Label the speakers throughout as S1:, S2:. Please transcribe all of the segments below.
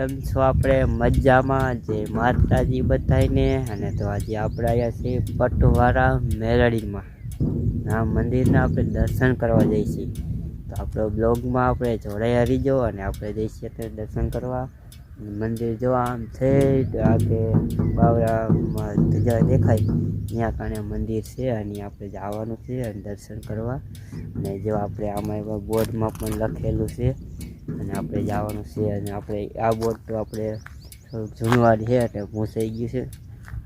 S1: કેમ છો? આપણે મજામાં. જે માતાજી બધાને. અને તો આજે આપણે આવ્યા છીએ પટવાળા મેલડીમાં. આ મંદિરના આપણે દર્શન કરવા જઈશું. તો આપણો બ્લોગમાં આપણે જોડાયા રહીજો અને આપણે જઈશું અત્યારે દર્શન કરવા. મંદિર જો આમ છે આગે બાવરામાં ધજા દેખાય ત્યાં કારણે મંદિર છે અને આપણે જવાનું છે અને દર્શન કરવા. અને જો આપણે આમાં એવા બોર્ડમાં પણ લખેલું છે અને આપણે જવાનું છે. અને આપણે આ બોર્ડ તો આપણે થોડુંક જૂનવાડી છે એટલે ભૂસાઈ ગયું છે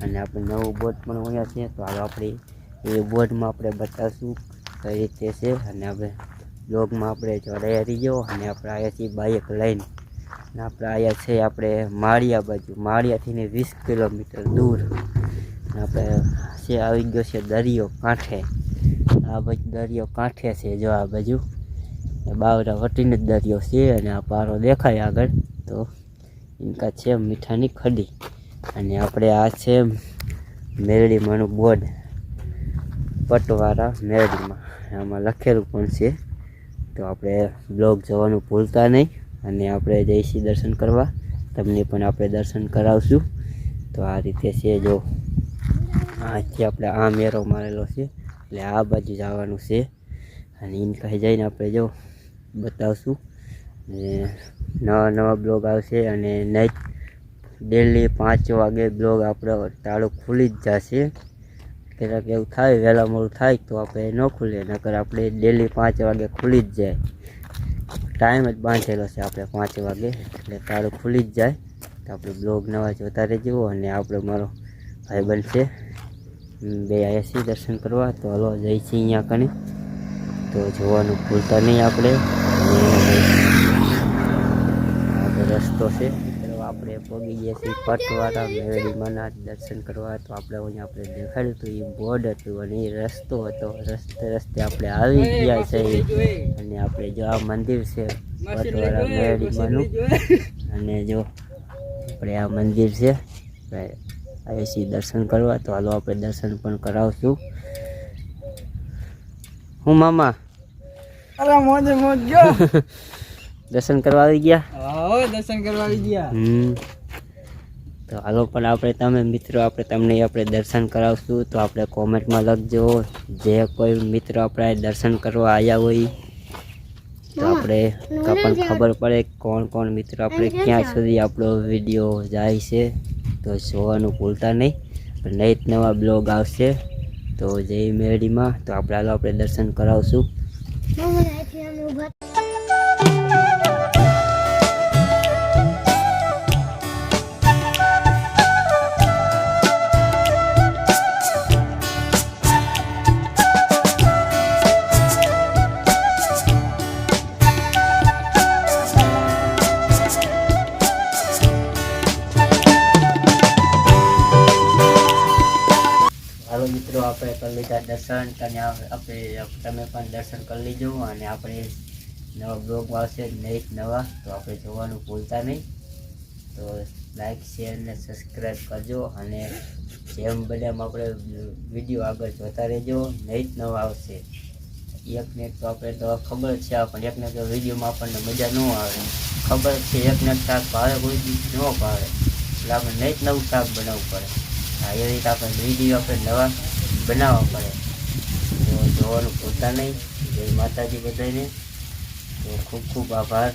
S1: અને આપણે નવું બોર્ડ પણ અહીંયા છે. તો હાલ આપણે એ બોર્ડમાં આપણે બતાવશું કઈ રીતે છે. અને આપણે બ્લોગમાં આપણે જોડાયા રહીજો. અને આપણે આવ્યા છીએ બાઇક લઈને અને આપણે આવ્યા છીએ આપણે માળિયા બાજુ. માળિયાથી 20 કિલોમીટર દૂર આપણે છે આવી ગયો છે દરિયો કાંઠે. આ બાજુ દરિયો કાંઠે છે. જો આ બાજુ બાવરા વટીને જ દરિયો છે અને આ પારો દેખાય આગળ તો ઇનકા છે મીઠાની ખડી. અને આપણે આ છે મેરડીમાંનું બોર્ડ પટવાળા મેરડીમાં આમાં લખેલું પણ છે. તો આપણે બ્લોગ જોવાનું ભૂલતા નહીં અને આપણે જઈશું દર્શન કરવા. તમને પણ આપણે દર્શન કરાવશું. તો આ રીતે છે જો આથી આપણે આ મેરો મારેલો છે એટલે આ બાજુ જવાનું છે અને ઇનકા જઈને આપણે જો બતાવશું. અને નવા બ્લોગ આવશે અને નાઈટ ડેલી 5 વાગે બ્લોગ આપણો તાળું ખુલી જ જશે. ક્યારેક એવું થાય વહેલા મોડું થાય તો આપણે ન ખુલે, નકર આપણે ડેલી 5 વાગે ખુલી જ જાય. ટાઈમ જ બાંધેલો છે આપણે 5 વાગે એટલે તાળું ખુલી જ જાય. તો આપણે બ્લોગ નવા જોતા રહેજો. અને આપણો મારો ભાઈબંધ છે બે આવ્યા છીએ દર્શન કરવા. તો હલો જઈ છીએ અહીંયા કને તો જોવાનું ભૂલતા નહીં આપણે. રસ્તો છે આપણે પગી ગયા છીએ પટવાળા મેરડીમાંના દર્શન કરવા. તો આપણે અહીંયા આપણે દેખાડ્યું હતું એ બોર્ડ હતું અને એ રસ્તો હતો. રસ્તે આપણે આવી ગયા છે અને આપણે જો આ મંદિર છે પટવાળા મેરડીમાંનું. અને જો આપણે આ મંદિર છે આવે છીએ દર્શન કરવા. તો હાલો આપણે દર્શન પણ કરાવશું. હું મામા દર્શન કરવા આવી ગયા?
S2: દર્શન કરવા આવી ગયા.
S1: તો હાલો પણ આપણે તમે મિત્રો આપણે તમને આપણે દર્શન કરાવશું. તો આપણે કોમેન્ટમાં લખજો જે કોઈ મિત્રો આપણે દર્શન કરવા આવ્યા હોય તો આપણે પણ ખબર પડે કોણ મિત્રો આપણે ક્યાં સુધી આપણો વિડીયો જાય છે. તો જોવાનું ભૂલતા નહીં. નઈત નવા બ્લોગ આવશે તો જય મેરડીમાં. તો આપણે હાલો આપણે દર્શન કરાવશું. મિત્રો આપણે કરી લીધા દર્શન અને આપણે તમે પણ દર્શન કરી લીધું. અને આપણે નવા બ્લોગ આવશે નઈટ નવા તો આપણે જોવાનું ભૂલતા નહીં. તો લાઈક શેર ને સબસ્ક્રાઈબ કરજો. અને જેમ બને એમ આપણે વિડીયો આગળ જોતા રહેજો. નઈટ નવા આવશે. એકને તો આપણે તો ખબર છે પણ એકને તો વિડીયોમાં આપણને મજા ન આવે. ખબર છે એકને શાક ભાવે કોઈ દિવસ ન ભાવે એટલે આપણે નઈટ નવું શાક બનાવવું પડે. એ રીતે આપણે વિડીયો આપણે નવા બનાવવા પડે. તો જોવાનું ભૂલતા નહીં. જય માતાજી બધાને. તો ખૂબ ખૂબ આભાર.